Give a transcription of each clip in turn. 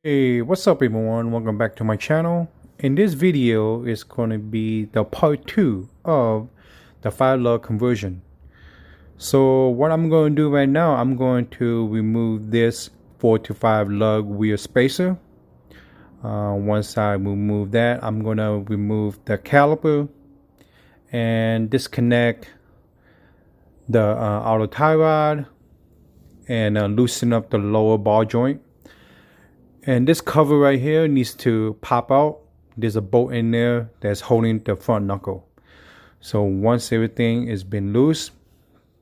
Hey, what's up everyone? Welcome back to my channel. In this video is going to be the part 2 of the 5-lug conversion. So what I'm going to do right now, I'm going to remove this 4 to 5 lug wheel spacer. Once I remove that, I'm going to remove the caliper and disconnect the outer tie rod and loosen up the lower ball joint. And this cover right here needs to pop out. There's a bolt in there that's holding the front knuckle. So once everything has been loose,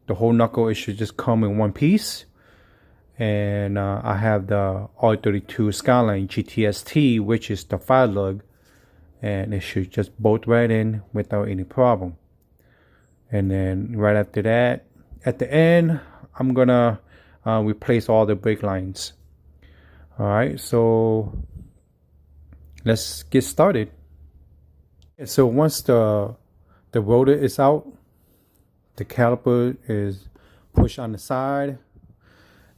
the whole knuckle, it should just come in one piece. And I have the R32 Skyline GTST, which is the 5-lug. And it should just bolt right in without any problem. And then right after that, at the end, I'm gonna replace all the brake lines. Alright, so let's get started. So once the rotor is out, the caliper is pushed on the side,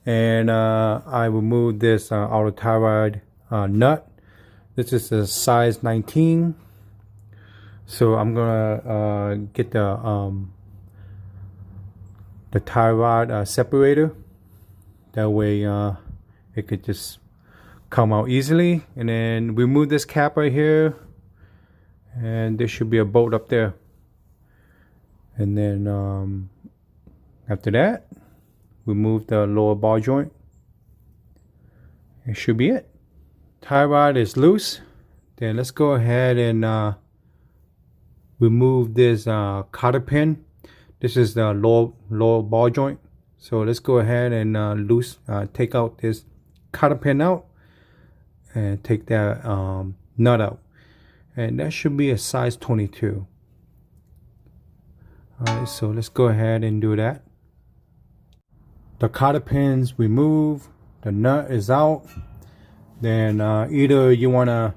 and I remove this outer tie rod nut. This is a size 19. So I'm gonna get the tie rod separator. That way it could just come out easily. And then remove this cap right here, and there should be a bolt up there. And then after that, remove the lower ball joint. It should be it. Tie rod is loose. Then let's go ahead and remove this cotter pin. This is the lower ball joint. So let's go ahead and take out this cotter pin out and take that nut out, and that should be a size 22. Alright, so let's go ahead and do that. The cotter pins removed, the nut is out. Then either you want to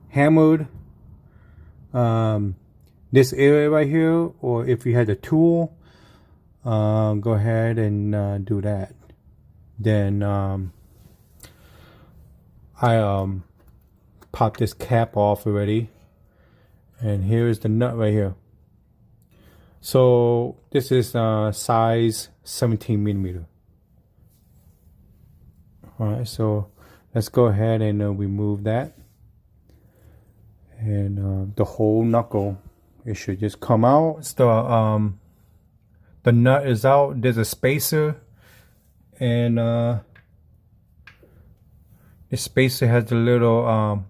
hammer this area right here, or if you had a tool, go ahead and do that. Then I popped this cap off already, and here is the nut right here. So this is size 17 millimeter. Alright, so let's go ahead and remove that, and the whole knuckle, it should just come out. It's the nut is out. There's a spacer, and the spacer has a little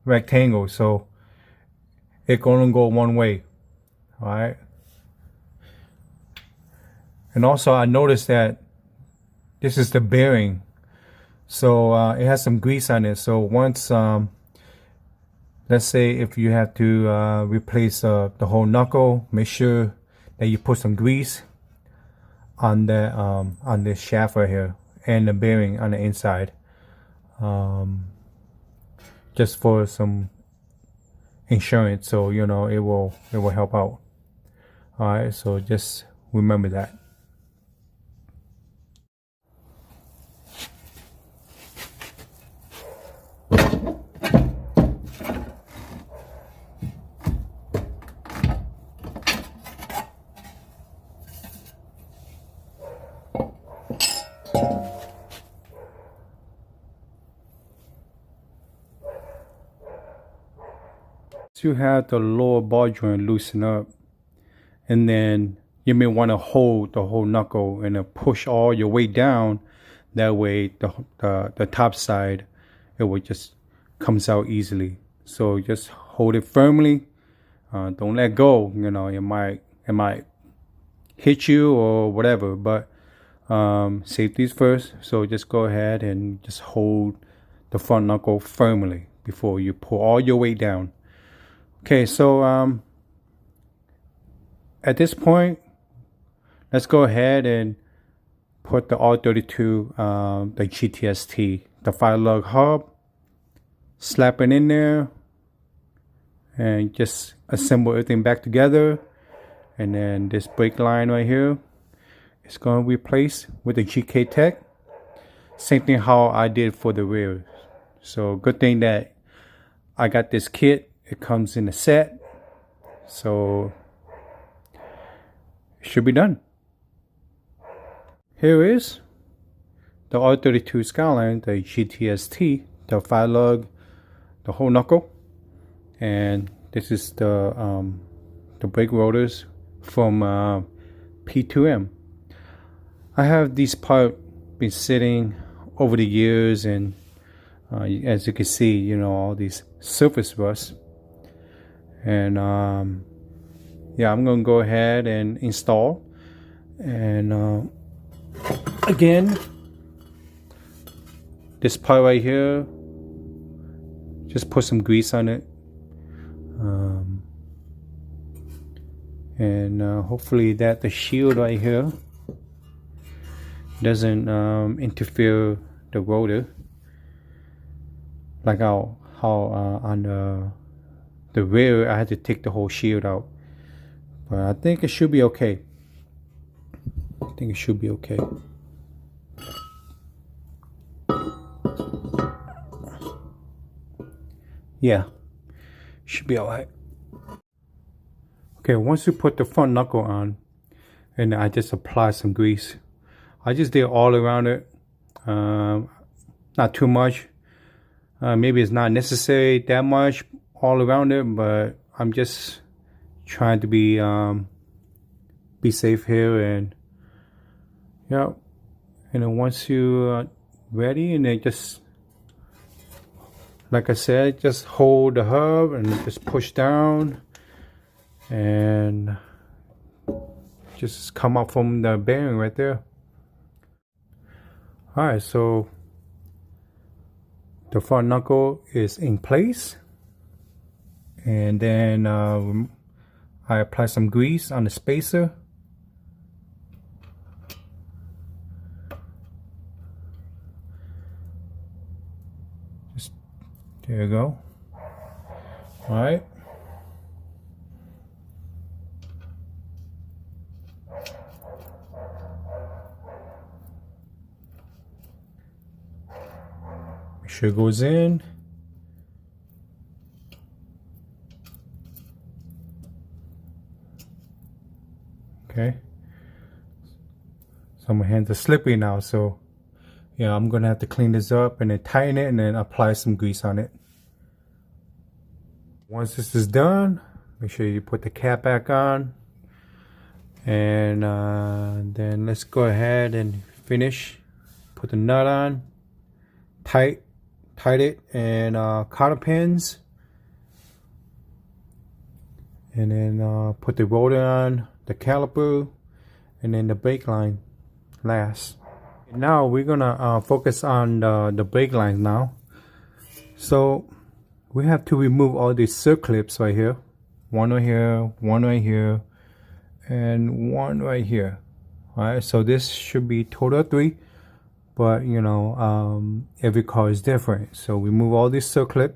rectangle, so it's gonna go one way. All right. And also I noticed that this is the bearing, so it has some grease on it. So once let's say if you have to replace the whole knuckle, make sure that you put some grease on the on this shaft right here and the bearing on the inside, just for some insurance, so you know it will help out. All right, so just remember that. You have the lower ball joint loosen up, and then you may want to hold the whole knuckle and push all your weight down. That way the top side, it will just comes out easily. So just hold it firmly, don't let go. You know, it might hit you or whatever, but safety's first. So just go ahead and just hold the front knuckle firmly before you pull all your weight down. Okay, so at this point, let's go ahead and put the R32, the GTST, the 5-lug hub, slap it in there, and just assemble everything back together. And then this brake line right here is going to replace with the GKTECH. Same thing how I did for the rear. So good thing that I got this kit. It comes in a set, so it should be done. Here is the R32 Skyline, the GTST, the 5 lug, the whole knuckle, and this is the brake rotors from P2M. I have these parts been sitting over the years, and as you can see, you know, all these surface rust. And yeah, I'm gonna go ahead and install. And again, this part right here, just put some grease on it, and hopefully that the shield right here doesn't interfere the rotor, like how on the rear I had to take the whole shield out. But I think it should be okay. I think it should be okay. Yeah, should be alright. Okay, once you put the front knuckle on, and I just apply some grease. I just did all around it, not too much. Maybe it's not necessary that much all around it, but I'm just trying to be safe here. And yeah, and then once you ready, and then just, like I said, just hold the hub and just push down and just come up from the bearing right there. Alright, so the front knuckle is in place, and then I apply some grease on the spacer. Just, there you go. Alright. Make sure it goes in. Okay. So my hands are slippery now, so yeah, I'm gonna have to clean this up and then tighten it and then apply some grease on it. Once this is done, make sure you put the cap back on, and then let's go ahead and finish. Put the nut on, tight it, and cotter pins, and then put the rotor on, the caliper, and then the brake line last. Now we're gonna focus on the brake lines now. So we have to remove all these circlips right here. One right here, one right here, and one right here. Alright, so this should be total 3, but you know, every car is different. So we remove all these circlip.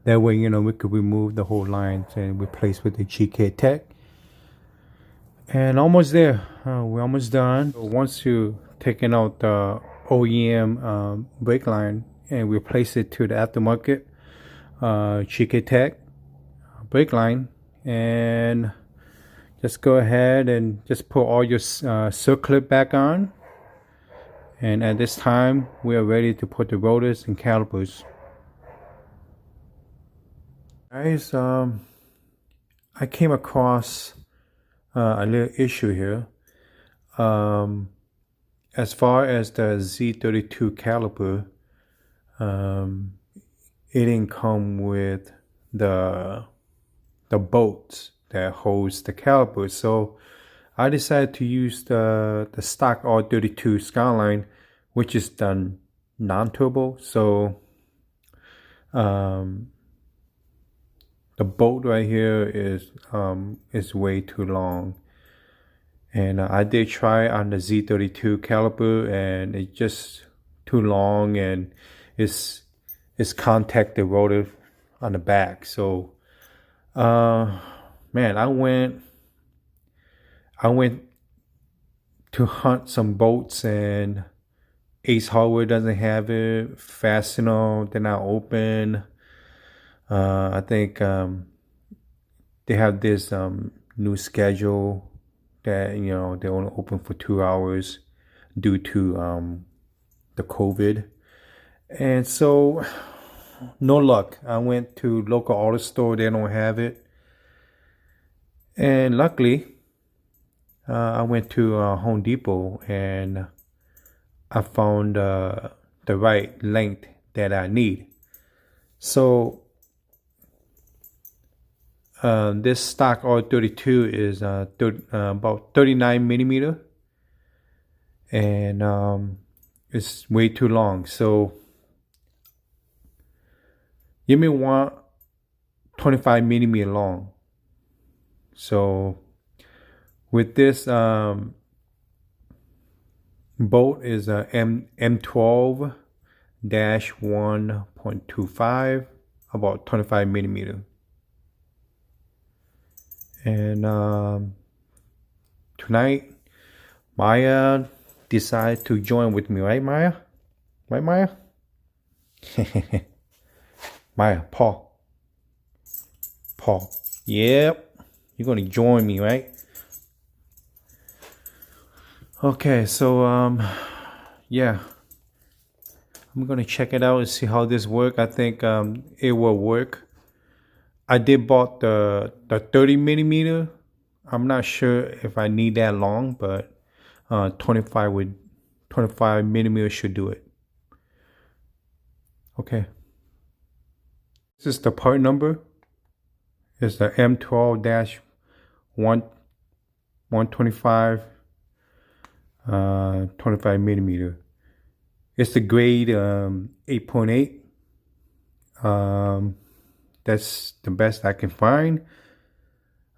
That way, you know, we could remove the whole line and replace with the GKTECH. And almost there. We're almost done. So once you taken out the OEM brake line and replace it to the aftermarket GKTECH brake line, and just go ahead and just put all your circlip back on. And at this time, we are ready to put the rotors and calipers. Guys, I came across a little issue here. As far as the Z32 caliper, it didn't come with the bolts that holds the caliper. So I decided to use the stock R32 Skyline, which is done non-turbo. So the bolt right here is way too long, and I did try on the Z32 caliper, and it's just too long, and it's contact the rotor on the back. So man, I went to hunt some bolts, and Ace Hardware doesn't have it. Fastenal, they're not open. I think they have this new schedule that, you know, they're only open for 2 hours due to the COVID. And so, no luck. I went to local auto store. They don't have it. And luckily, I went to Home Depot and I found the right length that I need. So, this stock R32 is about 39 millimeter. And it's way too long. So, you may want 25 millimeter long. So with this bolt is a M12-1.25, about 25 millimeter. And tonight Maya decided to join with me, right Maya? Right Maya? Maya, Paul. Yep. You're gonna join me, right? Okay, so yeah. I'm gonna check it out and see how this works. I think it will work. I did bought the 30 millimeter. I'm not sure if I need that long, but 25 millimeter should do it. Okay. This is the part number. It's the M12-125 25 millimeter. It's the grade 8.8. That's the best I can find.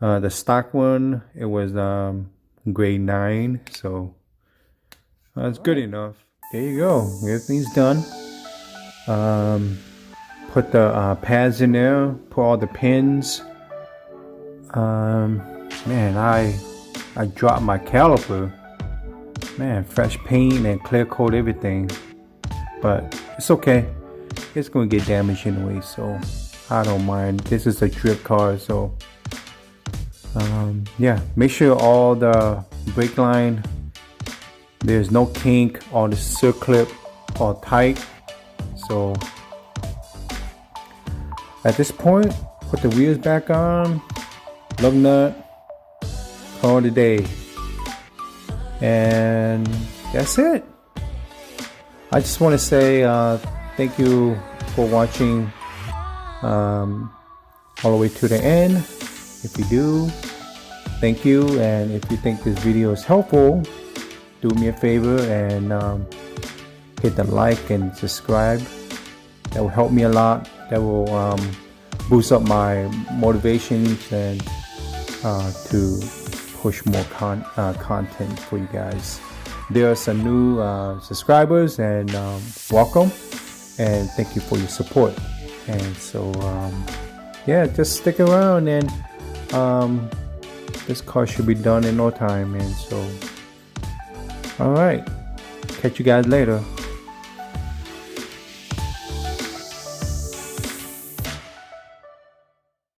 The stock one, it was grade 9, so that's good enough. There you go. Everything's done. Put the pads in there, put all the pins. Man, I dropped my caliper. Man, fresh paint and clear coat everything. But it's okay. It's gonna get damaged anyway, so I don't mind. This is a drip car, so yeah. Make sure all the brake line, there's no kink, all the circlip are tight. So at this point, put the wheels back on, lug nut, call it a day. And that's it. I just want to say thank you for watching all the way to the end. If you do, thank you. And if you think this video is helpful, do me a favor and hit the like and subscribe. That will help me a lot. That will boost up my motivations and to push more content for you guys. There are some new subscribers, and welcome, and thank you for your support. And so yeah, just stick around, and this car should be done in no time. And so all right, catch you guys later.